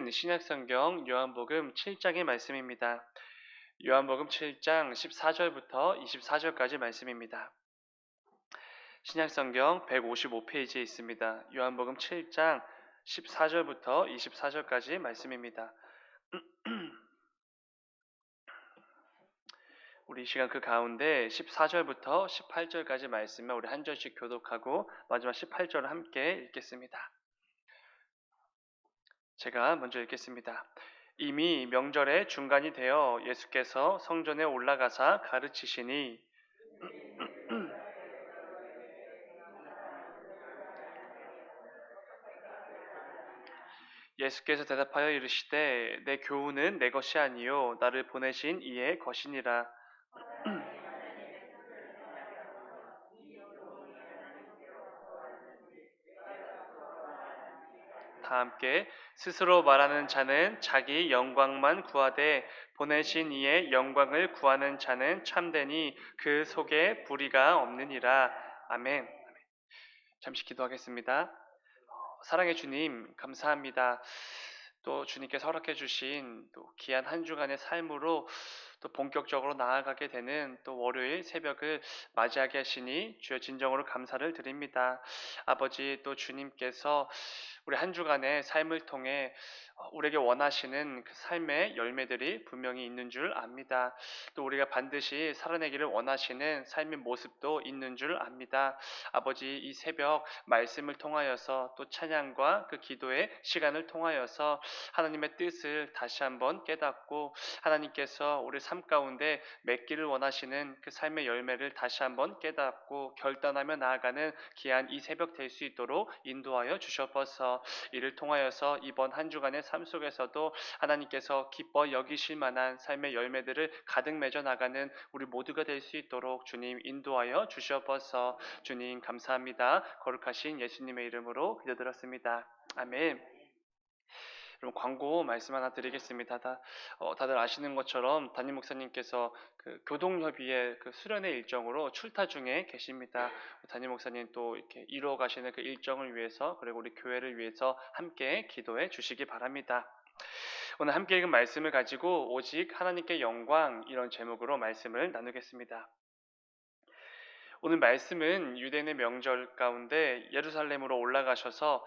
말씀은 신약성경 요한복음 7장의 말씀입니다. 요한복음 7장 14절부터 24절까지 말씀입니다. 신약성경 155페이지에 있습니다. 요한복음 7장 14절부터 24절까지 말씀입니다. 우리 이 시간 그 가운데 14절부터 18절까지 말씀을 우리 한 절씩 교독하고 마지막 18절을 함께 읽겠습니다. 제가 먼저 읽겠습니다. 이미 명절의 중간이 되어 예수께서 성전에 올라가사 가르치시니 예수께서 대답하여 이르시되 내 교훈은 내 것이 아니요 나를 보내신 이의 것이니라. 다 함께 스스로 말하는 자는 자기 영광만 구하되 보내신 이의 영광을 구하는 자는 참되니 그 속에 불의가 없느니라. 아멘. 잠시 기도하겠습니다. 사랑의 주님, 감사합니다. 또 주님께서 허락해 주신 또 귀한 한 주간의 삶으로 또 본격적으로 나아가게 되는 또 월요일 새벽을 맞이하게 하시니 주여 진정으로 감사를 드립니다. 아버지, 또 주님께서 우리 한 주간의 삶을 통해 우리에게 원하시는 그 삶의 열매들이 분명히 있는 줄 압니다. 또 우리가 반드시 살아내기를 원하시는 삶의 모습도 있는 줄 압니다. 아버지, 이 새벽 말씀을 통하여서 또 찬양과 그 기도의 시간을 통하여서 하나님의 뜻을 다시 한번 깨닫고 하나님께서 우리 삶 가운데 맺기를 원하시는 그 삶의 열매를 다시 한번 깨닫고 결단하며 나아가는 귀한 이 새벽 될 수 있도록 인도하여 주셔서 이를 통하여서 이번 한 주간의 삶 속에서도 하나님께서 기뻐 여기실 만한 삶의 열매들을 가득 맺어 나가는 우리 모두가 될 수 있도록 주님 인도하여 주셔서 주님 감사합니다. 거룩하신 예수님의 이름으로 기도드렸습니다. 아멘. 그럼 광고 말씀 하나 드리겠습니다. 다들 아시는 것처럼 담임 목사님께서 그 교동협의회 그 수련회 일정으로 출타 중에 계십니다. 담임 목사님 또 이렇게 이루어 가시는 그 일정을 위해서 그리고 우리 교회를 위해서 함께 기도해 주시기 바랍니다. 오늘 함께 읽은 말씀을 가지고 오직 하나님께 영광 이런 제목으로 말씀을 나누겠습니다. 오늘 말씀은 유대인의 명절 가운데 예루살렘으로 올라가셔서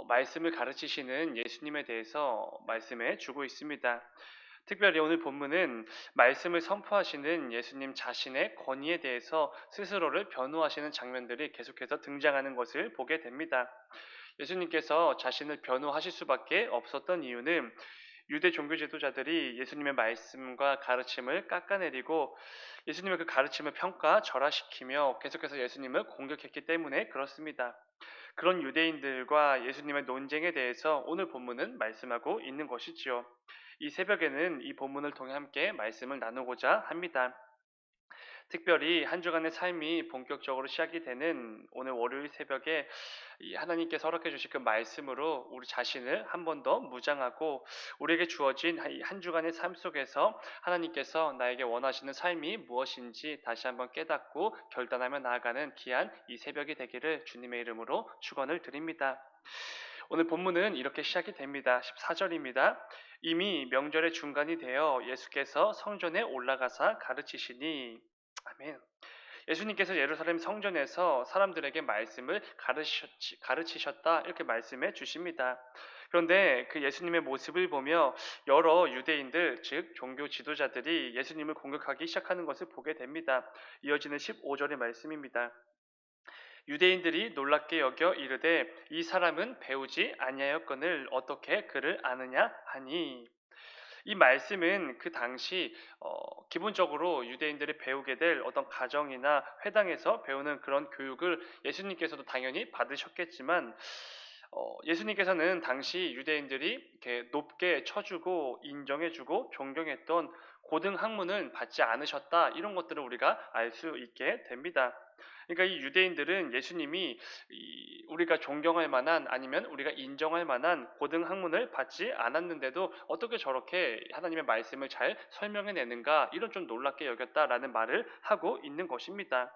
말씀을 가르치시는 예수님에 대해서 말씀해 주고 있습니다. 특별히 오늘 본문은 말씀을 선포하시는 예수님 자신의 권위에 대해서 스스로를 변호하시는 장면들이 계속해서 등장하는 것을 보게 됩니다. 예수님께서 자신을 변호하실 수밖에 없었던 이유는 유대 종교 지도자들이 예수님의 말씀과 가르침을 깎아내리고 예수님의 그 가르침을 평가절하시키며 계속해서 예수님을 공격했기 때문에 그렇습니다. 그런 유대인들과 예수님의 논쟁에 대해서 오늘 본문은 말씀하고 있는 것이지요. 이 새벽에는 이 본문을 통해 함께 말씀을 나누고자 합니다. 특별히 한 주간의 삶이 본격적으로 시작이 되는 오늘 월요일 새벽에 이 하나님께서 허락해 주신 그 말씀으로 우리 자신을 한 번 더 무장하고 우리에게 주어진 한 주간의 삶 속에서 하나님께서 나에게 원하시는 삶이 무엇인지 다시 한번 깨닫고 결단하며 나아가는 귀한 이 새벽이 되기를 주님의 이름으로 축원을 드립니다. 오늘 본문은 이렇게 시작이 됩니다. 14절입니다. 이미 명절의 중간이 되어 예수께서 성전에 올라가사 가르치시니 아멘. 예수님께서 예루살렘 성전에서 사람들에게 말씀을 가르치셨다 이렇게 말씀해 주십니다. 그런데 그 예수님의 모습을 보며 여러 유대인들 즉 종교 지도자들이 예수님을 공격하기 시작하는 것을 보게 됩니다. 이어지는 15절의 말씀입니다. 유대인들이 놀랍게 여겨 이르되 이 사람은 배우지 아니하였거늘 어떻게 그를 아느냐 하니 이 말씀은 그 당시 기본적으로 유대인들이 배우게 될 어떤 가정이나 회당에서 배우는 그런 교육을 예수님께서도 당연히 받으셨겠지만 예수님께서는 당시 유대인들이 이렇게 높게 쳐주고 인정해주고 존경했던 고등 학문을 받지 않으셨다 이런 것들을 우리가 알 수 있게 됩니다. 그러니까 이 유대인들은 예수님이 우리가 존경할 만한 아니면 우리가 인정할 만한 고등 학문을 받지 않았는데도 어떻게 저렇게 하나님의 말씀을 잘 설명해내는가 이런 좀 놀랍게 여겼다라는 말을 하고 있는 것입니다.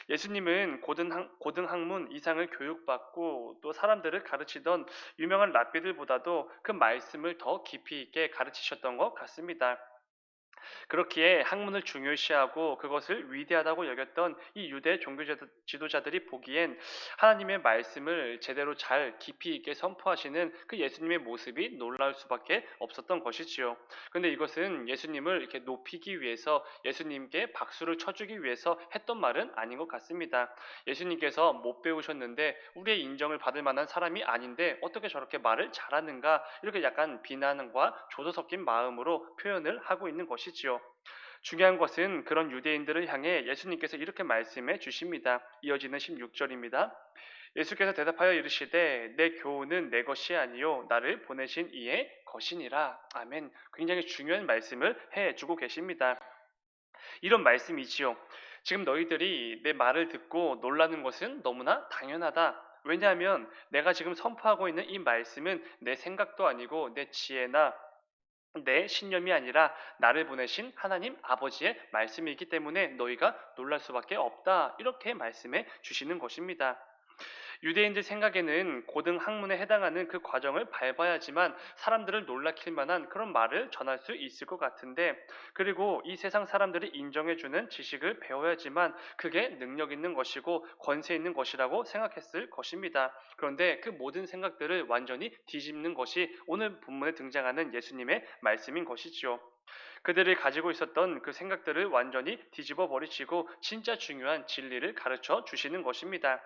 예수님은 고등 학문 이상을 교육받고 또 사람들을 가르치던 유명한 랍비들보다도 그 말씀을 더 깊이 있게 가르치셨던 것 같습니다. 그렇기에 학문을 중요시하고 그것을 위대하다고 여겼던 이 유대 종교 지도자들이 보기엔 하나님의 말씀을 제대로 잘 깊이 있게 선포하시는 그 예수님의 모습이 놀라울 수밖에 없었던 것이지요. 그런데 이것은 예수님을 이렇게 높이기 위해서 예수님께 박수를 쳐주기 위해서 했던 말은 아닌 것 같습니다. 예수님께서 못 배우셨는데 우리의 인정을 받을 만한 사람이 아닌데 어떻게 저렇게 말을 잘하는가 이렇게 약간 비난과 조도 섞인 마음으로 표현을 하고 있는 것이지요. 중요한 것은 그런 유대인들을 향해 예수님께서 이렇게 말씀해 주십니다. 이어지는 16절입니다. 예수께서 대답하여 이르시되 내 교훈은 내 것이 아니요 나를 보내신 이의 것이니라. 아멘. 굉장히 중요한 말씀을 해 주고 계십니다. 이런 말씀이지요. 지금 너희들이 내 말을 듣고 놀라는 것은 너무나 당연하다. 왜냐하면 내가 지금 선포하고 있는 이 말씀은 내 생각도 아니고 내 지혜나 내 신념이 아니라 나를 보내신 하나님 아버지의 말씀이기 때문에 너희가 놀랄 수밖에 없다. 이렇게 말씀해 주시는 것입니다. 유대인들 생각에는 고등 학문에 해당하는 그 과정을 밟아야지만 사람들을 놀라킬 만한 그런 말을 전할 수 있을 것 같은데, 그리고 이 세상 사람들이 인정해주는 지식을 배워야지만 그게 능력 있는 것이고 권세 있는 것이라고 생각했을 것입니다. 그런데 그 모든 생각들을 완전히 뒤집는 것이 오늘 본문에 등장하는 예수님의 말씀인 것이지요. 그들이 가지고 있었던 그 생각들을 완전히 뒤집어 버리시고 진짜 중요한 진리를 가르쳐 주시는 것입니다.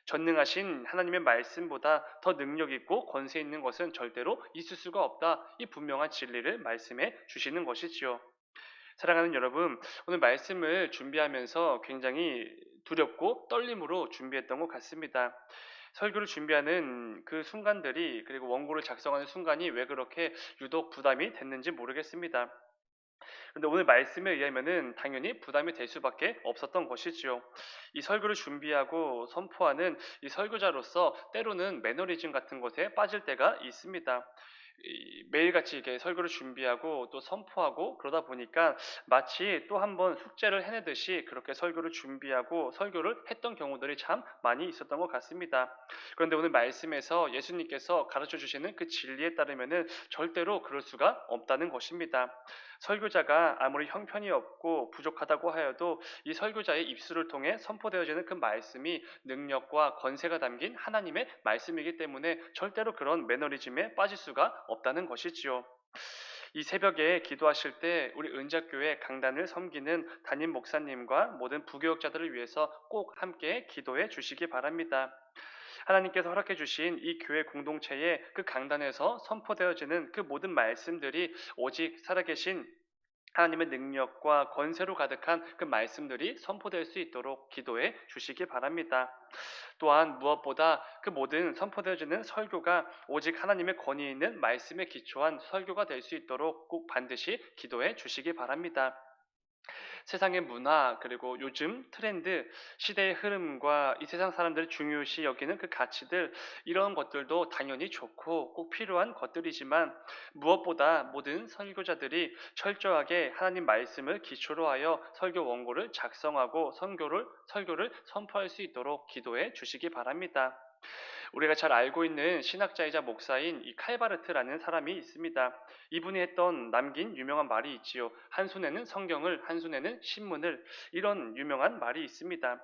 전능하신 하나님의 말씀보다 더 능력 있고 권세 있는 것은 절대로 있을 수가 없다. 이 분명한 진리를 말씀해 주시는 것이지요. 사랑하는 여러분, 오늘 말씀을 준비하면서 굉장히 두렵고 떨림으로 준비했던 것 같습니다. 설교를 준비하는 그 순간들이 그리고 원고를 작성하는 순간이 왜 그렇게 유독 부담이 됐는지 모르겠습니다. 그런데 오늘 말씀에 의하면은 당연히 부담이 될 수밖에 없었던 것이지요. 이 설교를 준비하고 선포하는 이 설교자로서 때로는 매너리즘 같은 것에 빠질 때가 있습니다. 매일같이 이렇게 설교를 준비하고 또 선포하고 그러다 보니까 마치 또 한 번 숙제를 해내듯이 그렇게 설교를 준비하고 설교를 했던 경우들이 참 많이 있었던 것 같습니다. 그런데 오늘 말씀에서 예수님께서 가르쳐 주시는 그 진리에 따르면은 절대로 그럴 수가 없다는 것입니다. 설교자가 아무리 형편이 없고 부족하다고 하여도 이 설교자의 입술을 통해 선포되어지는 그 말씀이 능력과 권세가 담긴 하나님의 말씀이기 때문에 절대로 그런 매너리즘에 빠질 수가 없다는 것이지요. 이 새벽에 기도하실 때 우리 은작교회 강단을 섬기는 담임 목사님과 모든 부교역자들을 위해서 꼭 함께 기도해 주시기 바랍니다. 하나님께서 허락해 주신 이 교회 공동체의 그 강단에서 선포되어지는 그 모든 말씀들이 오직 살아계신 하나님의 능력과 권세로 가득한 그 말씀들이 선포될 수 있도록 기도해 주시기 바랍니다. 또한 무엇보다 그 모든 선포되어지는 설교가 오직 하나님의 권위 있는 말씀에 기초한 설교가 될 수 있도록 꼭 반드시 기도해 주시기 바랍니다. 세상의 문화 그리고 요즘 트렌드, 시대의 흐름과 이 세상 사람들이 중요시 여기는 그 가치들 이런 것들도 당연히 좋고 꼭 필요한 것들이지만 무엇보다 모든 설교자들이 철저하게 하나님 말씀을 기초로 하여 설교 원고를 작성하고 설교를 선포할 수 있도록 기도해 주시기 바랍니다. 우리가 잘 알고 있는 신학자이자 목사인 이 칼바르트라는 사람이 있습니다. 이분이 남긴 유명한 말이 있지요. 한 손에는 성경을, 한 손에는 신문을, 이런 유명한 말이 있습니다.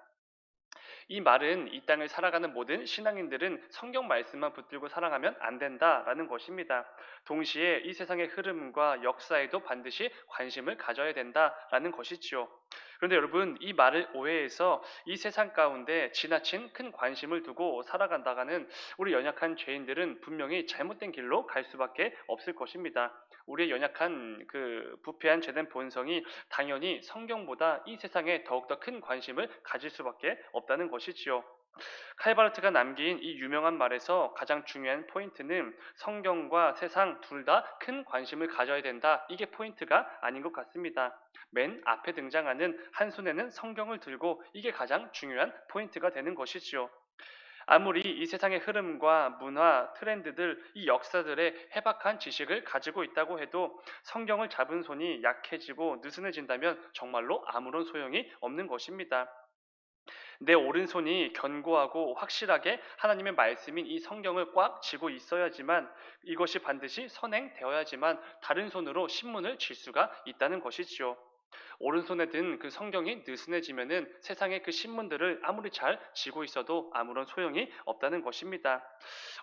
이 말은 이 땅을 살아가는 모든 신앙인들은 성경 말씀만 붙들고 살아가면 안 된다라는 것입니다. 동시에 이 세상의 흐름과 역사에도 반드시 관심을 가져야 된다라는 것이지요. 그런데 여러분, 이 말을 오해해서 이 세상 가운데 지나친 큰 관심을 두고 살아간다가는 우리 연약한 죄인들은 분명히 잘못된 길로 갈 수밖에 없을 것입니다. 우리의 연약한 그 부패한 죄된 본성이 당연히 성경보다 이 세상에 더욱더 큰 관심을 가질 수밖에 없다는 것이지요. 칼바르트가 남긴 이 유명한 말에서 가장 중요한 포인트는 성경과 세상 둘 다 큰 관심을 가져야 된다. 이게 포인트가 아닌 것 같습니다. 맨 앞에 등장하는 한 손에는 성경을 들고 이게 가장 중요한 포인트가 되는 것이지요. 아무리 이 세상의 흐름과 문화, 트렌드들, 이 역사들의 해박한 지식을 가지고 있다고 해도 성경을 잡은 손이 약해지고 느슨해진다면 정말로 아무런 소용이 없는 것입니다. 내 오른손이 견고하고 확실하게 하나님의 말씀인 이 성경을 꽉 쥐고 있어야지만 이것이 반드시 선행되어야지만 다른 손으로 신문을 쥘 수가 있다는 것이지요. 오른손에 든 그 성경이 느슨해지면은 세상의 그 신문들을 아무리 잘 쥐고 있어도 아무런 소용이 없다는 것입니다.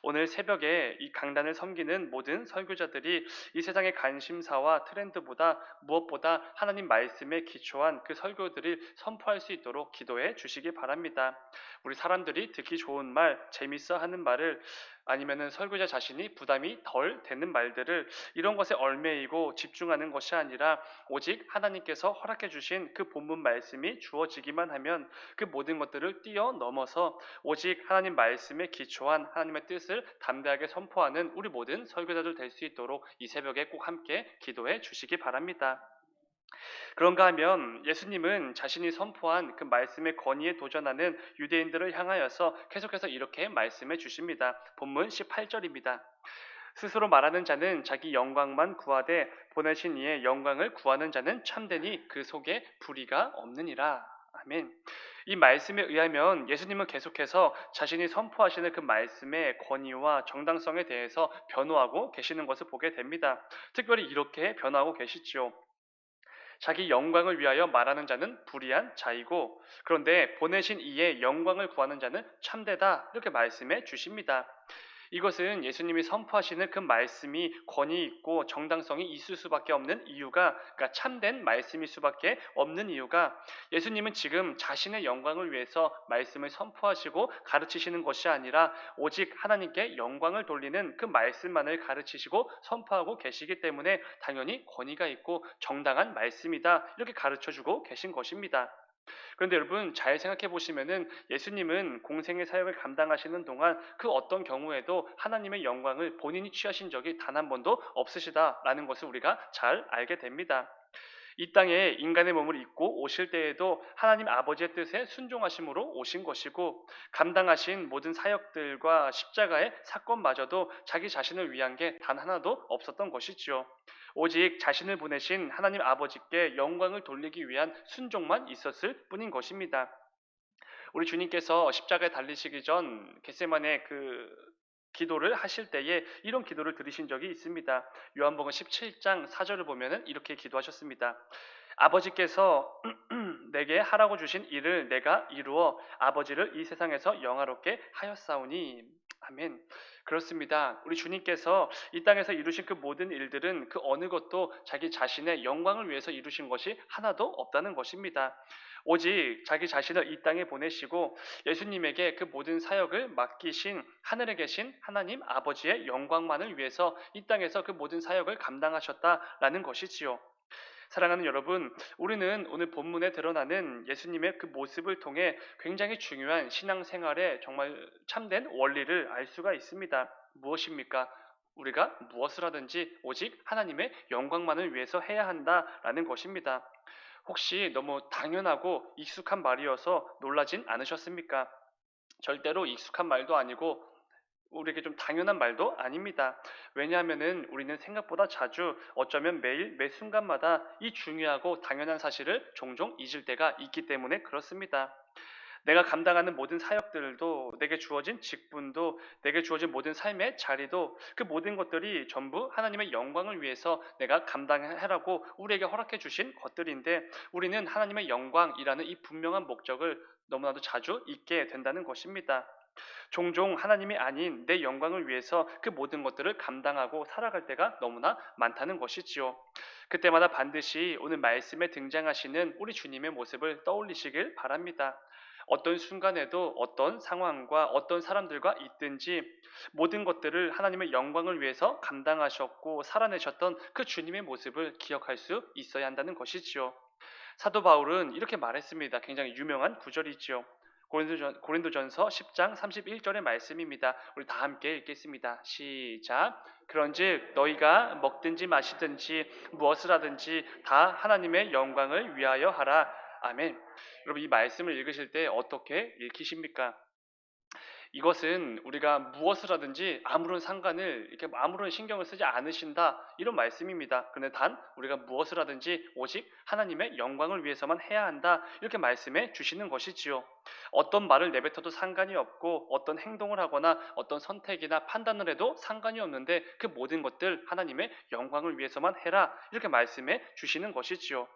오늘 새벽에 이 강단을 섬기는 모든 설교자들이 이 세상의 관심사와 트렌드보다 무엇보다 하나님 말씀에 기초한 그 설교들을 선포할 수 있도록 기도해 주시기 바랍니다. 우리 사람들이 듣기 좋은 말, 재밌어 하는 말을 아니면은 설교자 자신이 부담이 덜 되는 말들을 이런 것에 얽매이고 집중하는 것이 아니라 오직 하나님께서 허락해 주신 그 본문 말씀이 주어지기만 하면 그 모든 것들을 뛰어넘어서 오직 하나님 말씀에 기초한 하나님의 뜻을 담대하게 선포하는 우리 모든 설교자들 될 수 있도록 이 새벽에 꼭 함께 기도해 주시기 바랍니다. 그런가 하면 예수님은 자신이 선포한 그 말씀의 권위에 도전하는 유대인들을 향하여서 계속해서 이렇게 말씀해 주십니다. 본문 18절입니다. 스스로 말하는 자는 자기 영광만 구하되 보내신 이의 영광을 구하는 자는 참되니 그 속에 불의가 없느니라. 아멘. 이 말씀에 의하면 예수님은 계속해서 자신이 선포하시는 그 말씀의 권위와 정당성에 대해서 변호하고 계시는 것을 보게 됩니다. 특별히 이렇게 변호하고 계시죠. 자기 영광을 위하여 말하는 자는 불의한 자이고 그런데 보내신 이의 영광을 구하는 자는 참되다 이렇게 말씀해 주십니다. 이것은 예수님이 선포하시는 그 말씀이 권위 있고 정당성이 있을 수밖에 없는 이유가 그러니까 참된 말씀일 수밖에 없는 이유가 예수님은 지금 자신의 영광을 위해서 말씀을 선포하시고 가르치시는 것이 아니라 오직 하나님께 영광을 돌리는 그 말씀만을 가르치시고 선포하고 계시기 때문에 당연히 권위가 있고 정당한 말씀이다 이렇게 가르쳐주고 계신 것입니다. 그런데 여러분 잘 생각해 보시면은 예수님은 공생의 사역을 감당하시는 동안 그 어떤 경우에도 하나님의 영광을 본인이 취하신 적이 단 한 번도 없으시다라는 것을 우리가 잘 알게 됩니다. 이 땅에 인간의 몸을 입고 오실 때에도 하나님 아버지의 뜻에 순종하심으로 오신 것이고 감당하신 모든 사역들과 십자가의 사건마저도 자기 자신을 위한 게 단 하나도 없었던 것이지요. 오직 자신을 보내신 하나님 아버지께 영광을 돌리기 위한 순종만 있었을 뿐인 것입니다. 우리 주님께서 십자가에 달리시기 전 겟세마네 그 기도를 하실 때에 이런 기도를 드리신 적이 있습니다. 요한복음 17장 4절을 보면은 이렇게 기도하셨습니다. 아버지께서 내게 하라고 주신 일을 내가 이루어 아버지를 이 세상에서 영화롭게 하였사오니 아멘. 그렇습니다. 우리 주님께서 이 땅에서 이루신 그 모든 일들은 그 어느 것도 자기 자신의 영광을 위해서 이루신 것이 하나도 없다는 것입니다. 오직 자기 자신을 이 땅에 보내시고 예수님에게 그 모든 사역을 맡기신 하늘에 계신 하나님 아버지의 영광만을 위해서 이 땅에서 그 모든 사역을 감당하셨다라는 것이지요. 사랑하는 여러분, 우리는 오늘 본문에 드러나는 예수님의 그 모습을 통해 굉장히 중요한 신앙생활의 정말 참된 원리를 알 수가 있습니다. 무엇입니까? 우리가 무엇을 하든지 오직 하나님의 영광만을 위해서 해야 한다라는 것입니다. 혹시 너무 당연하고 익숙한 말이어서 놀라진 않으셨습니까? 절대로 익숙한 말도 아니고 우리에게 좀 당연한 말도 아닙니다. 왜냐하면은 우리는 생각보다 자주 어쩌면 매일 매 순간마다 이 중요하고 당연한 사실을 종종 잊을 때가 있기 때문에 그렇습니다. 내가 감당하는 모든 사역들도 내게 주어진 직분도 내게 주어진 모든 삶의 자리도 그 모든 것들이 전부 하나님의 영광을 위해서 내가 감당하라고 우리에게 허락해 주신 것들인데 우리는 하나님의 영광이라는 이 분명한 목적을 너무나도 자주 잊게 된다는 것입니다. 종종 하나님이 아닌 내 영광을 위해서 그 모든 것들을 감당하고 살아갈 때가 너무나 많다는 것이지요. 그때마다 반드시 오늘 말씀에 등장하시는 우리 주님의 모습을 떠올리시길 바랍니다. 어떤 순간에도 어떤 상황과 어떤 사람들과 있든지 모든 것들을 하나님의 영광을 위해서 감당하셨고 살아내셨던 그 주님의 모습을 기억할 수 있어야 한다는 것이지요. 사도 바울은 이렇게 말했습니다. 굉장히 유명한 구절이지요. 고린도전서 10장 31절의 말씀입니다. 우리 다 함께 읽겠습니다. 시작. 그런즉 너희가 먹든지 마시든지 무엇을 하든지 다 하나님의 영광을 위하여 하라. 아멘. 여러분 이 말씀을 읽으실 때 어떻게 읽히십니까? 이것은 우리가 무엇을 하든지 아무런 상관을 이렇게 아무런 신경을 쓰지 않으신다 이런 말씀입니다. 그런데 단 우리가 무엇을 하든지 오직 하나님의 영광을 위해서만 해야 한다 이렇게 말씀해 주시는 것이지요. 어떤 말을 내뱉어도 상관이 없고 어떤 행동을 하거나 어떤 선택이나 판단을 해도 상관이 없는데 그 모든 것들 하나님의 영광을 위해서만 해라 이렇게 말씀해 주시는 것이지요.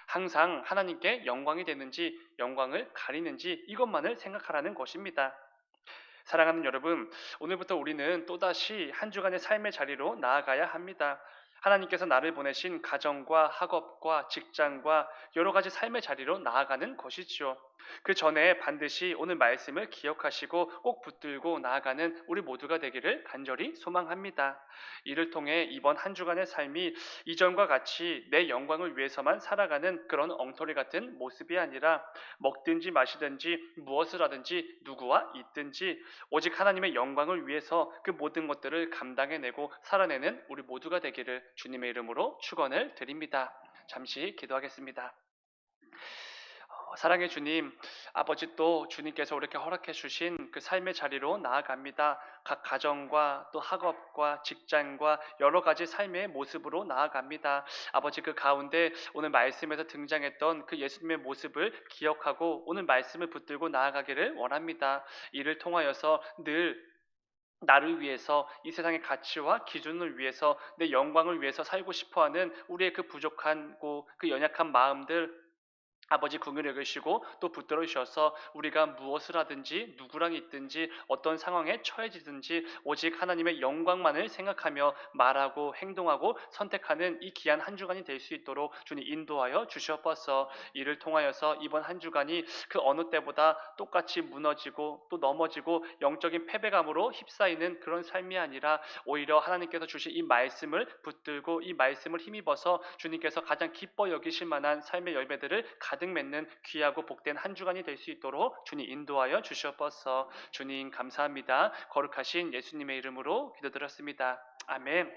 항상 하나님께 영광이 되는지 영광을 가리는지 이것만을 생각하라는 것입니다. 사랑하는 여러분, 오늘부터 우리는 또다시 한 주간의 삶의 자리로 나아가야 합니다. 하나님께서 나를 보내신 가정과 학업과 직장과 여러 가지 삶의 자리로 나아가는 것이지요. 그 전에 반드시 오늘 말씀을 기억하시고 꼭 붙들고 나아가는 우리 모두가 되기를 간절히 소망합니다. 이를 통해 이번 한 주간의 삶이 이전과 같이 내 영광을 위해서만 살아가는 그런 엉터리 같은 모습이 아니라 먹든지 마시든지 무엇을 하든지 누구와 있든지 오직 하나님의 영광을 위해서 그 모든 것들을 감당해내고 살아내는 우리 모두가 되기를 주님의 이름으로 축원을 드립니다. 잠시 기도하겠습니다. 사랑의 주님, 아버지 또 주님께서 이렇게 허락해 주신 그 삶의 자리로 나아갑니다. 각 가정과 또 학업과 직장과 여러 가지 삶의 모습으로 나아갑니다. 아버지 그 가운데 오늘 말씀에서 등장했던 그 예수님의 모습을 기억하고 오늘 말씀을 붙들고 나아가기를 원합니다. 이를 통하여서 늘 나를 위해서 이 세상의 가치와 기준을 위해서 내 영광을 위해서 살고 싶어하는 우리의 그 부족하고 그 연약한 마음들 아버지 긍휼히 여기시고 또 붙들어 주셔서 우리가 무엇을 하든지 누구랑 있든지 어떤 상황에 처해지든지 오직 하나님의 영광만을 생각하며 말하고 행동하고 선택하는 이 귀한 한 주간이 될 수 있도록 주님 인도하여 주시옵소서. 이를 통하여서 이번 한 주간이 그 어느 때보다 똑같이 무너지고 또 넘어지고 영적인 패배감으로 휩싸이는 그런 삶이 아니라 오히려 하나님께서 주신 이 말씀을 붙들고 이 말씀을 힘입어서 주님께서 가장 기뻐 여기실 만한 삶의 열매들을 가득 맺는 귀하고 복된 한 주간이 될 수 있도록 주님 인도하여 주시옵소서. 주님 감사합니다. 거룩하신 예수님의 이름으로 기도드렸습니다. 아멘.